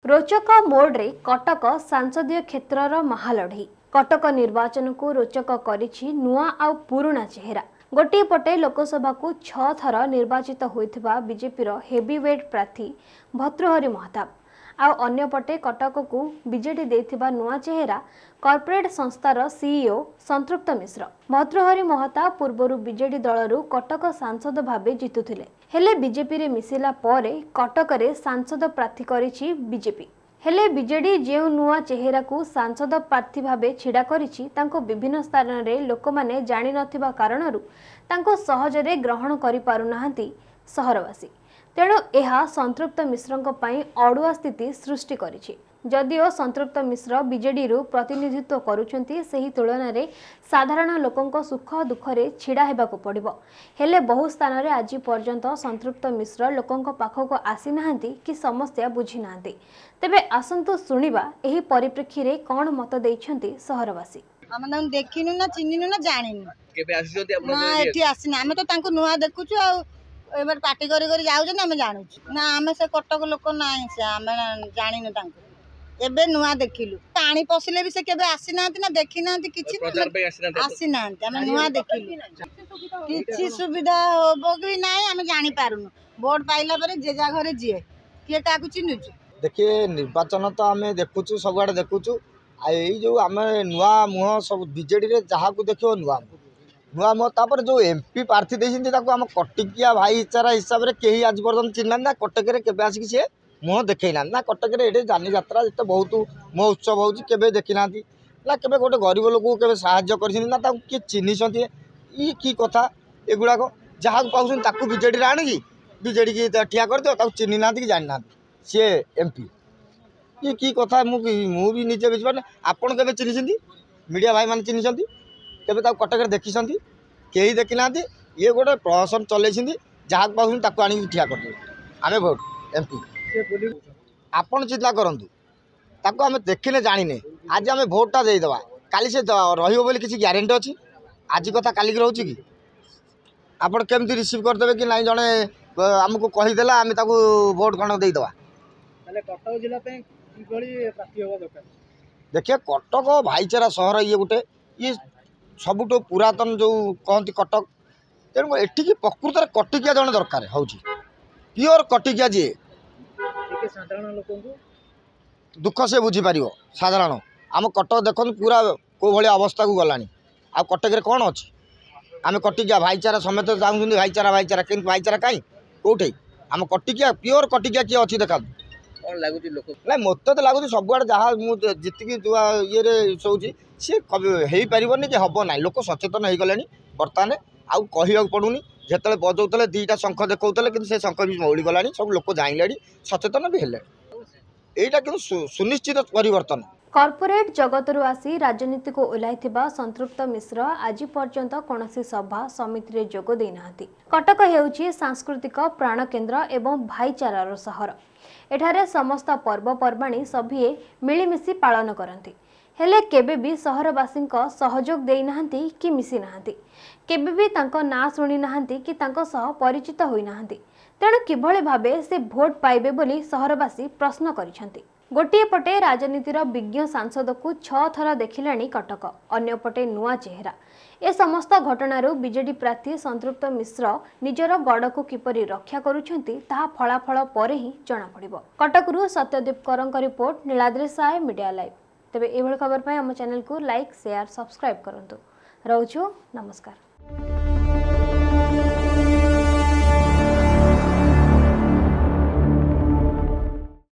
रोचक मोड्रे कटक सांसदीय क्षेत्रर महालढ़ई कटक निर्वाचन को रोचक करिछि नुआ आ पुराणा चेहरा। गोटे पटे लोकसभा को 6 थर निर्वाचित होइथिबा बीजेपी हेवीवेट प्रार्थी भर्तृहरि महताब आ अन्य पटे कटक को बीजेडी देथिबा नुआ चेहरा कॉर्पोरेट संस्थार सीईओ संतृप्त मिश्र। भर्तृहरि महताब पूर्वरु बीजेडी दलरू कटक सांसद भाबे जितुथिले, हेले बीजेपी रे मिसिला परे कटक रे सांसद प्रार्थी करिछि बीजेपी। हेले बीजेडी जेउ नुआ चेहरा को सांसद प्रार्थी भाबे छिड़ा करिछि तांको विभिन्न स्थान रे लोकमाने जानि नथिबा कारणरू तांको सहजरे ग्रहण करि पारु नाहंती सहरवासी। तेणु यह संतृप्त मिश्र अड़ुआ स्थिति सृष्टि करिछि। जदिओ संतृप्त मिश्र बीजेडी प्रतिनिधित्व करुछंती, सही तुलन में साधारण लोकंक सुख दुख रे छिड़ा हेबाकु पड़िबो। हेले बहु स्थान रे आज पर्यंत संतृप्त मिश्र लोकंक पाखक आसी नाहंती कि समस्या बुझी नाहंती। तेबे आसंतु सुनिबा एही परिप्रेक्षी रे कोन मत देइछंती सहरवासी। हम देखिनु ना चिन्हिनु ना जानिनु केबे आसीछंती आपण ना एठी आसीना। हम तो तांको नुआ देखुछु आ एबार पार्टी करी करी जाउछन हम जानुछु ना। हम से कटक लोक नाही से हम जानिनु तांको एबे नुआ देखिलु। पानी पसिले भी से केबे आसी नांती ना देखि नांती किछि प्रचार पे आसी नांती। हम नुआ देखिलु किछि सुविधा होबो कि नाही हम जानि पारुनु। वोट पाइला परे जे जा घरे जिए के काकु चिन्नुछु। देखिए निर्वाचन तो आम देखुचु सबुआड़े देखुचु जो आम नुआ मुह सब बीजेडी रे जहाँ को देखो नुआ मुह तापर जो एमपी प्रार्थी देइछिन आम कटिकिया भाईचारा हिसाब से कहीं आज पर्यटन चिन्ह ना कटक के आसिक सी मुह देखे ना ना कटक ये जानी यात्रा जिते बहुत मुह उत्सव हो देखी ना ना के गोटे गरीब लोक के साहाय्य कर किए चिन्ह ये कि कथा एगुड़ाक जहाँ पाँच बीजेडी आणिकी बीजेडी की ठिया कर दियो चिन्ह ना कि जानी ना सी एमपी ये कि कथा मुझे निजे बुझे आपड़ के चिन्ह मीडिया भाई मैंने चिन्ह केवे कटक देखी कहीं देखी ना ये गोटे प्रहसन चल जहाँ पाँच आनी ठिया कर आम भोट एमपी आपण चिंता करूँ ताको आम देखने जाने आज आम भोटा देदेवा काली से रही किसी ग्यारंटी अच्छी आज कथा काली की रोचे कि आपड़ केमती रिसीव करदे कि ना जड़े आमको कहीदेला आम भोट कण देदेवा। कटक जिला देखिए कटक भाईचारा सहर ये गोटे ये सबुठ पुरातन जो कहती कटक तेणु एठिकी प्रकृत में कटिकिया जन दरकार हूँ प्योर कटिकिया जी साधारण लोक दुख से बुझीपार साधारण आम कटक देखो पूरा कौ भाया अवस्था को गलानी आ कटक रे कौन अच्छी आम कटिकिया भाईचारा समेत चाहूँ भाईचारा भाईचारा कि भाईचारा कहीं कौटे आम कटिकिया प्योर कटिकिया किए अच्छी देखा ना मत तो लगुच सबुआड़े जहाँ मुझे जीतिकी ये सोची सी हो पारन कि हम ना लोक सचेतन हो गले बर्तमान आउ कह पड़ूनी जिते बजाऊे दीटा शंख देखते कि से शंख भी मौली गला सब लोक जाइले सचेतन भी है यहाँ कि सुनिश्चित परिवर्तन। कॉर्पोरेट जगतरू आसी राजनीति को ओह्लाइथिबा संतृप्त मिश्र आज पर्यंत कौनसी सभा समिति रे जोग देई नाहंती। कटक हेउची सांस्कृतिक प्राणकेन्द्र एवं भाईचारार सहर। एठारे समस्त पर्वपर्वाणी सभिए मिलिमिशि पालन करती, हेले केबे भी सहरवासी सहयोग देई नाहंती कि मिसी नाहंती। केबे भी तांको ना शुणी नाहंती कि तांको सह परिचित होई नाहंती। तेणु किभଳି भाबे से भोट पाइबे बोली सहरवासी प्रश्न करिसेंती। गोटे पटे राजनीतिर विज्ञ सांसद को 6 थर देखिलाणी कटक, अन्य पटे नुआ चेहरा। ए समस्त घटनारू बीजेडी प्रार्थी संतृप्त मिश्र निजर गड़ को किपरि रक्षा करुछंती ताहा फलाफल परे ही जना पड़िबो। कटकरू Satyadeep Karank report, Niladri Sai, media live. तेबे एभଳି खबर पाई हम चैनल को लाइक शेयर सब्सक्राइब करंतु। रहउछु, नमस्कार।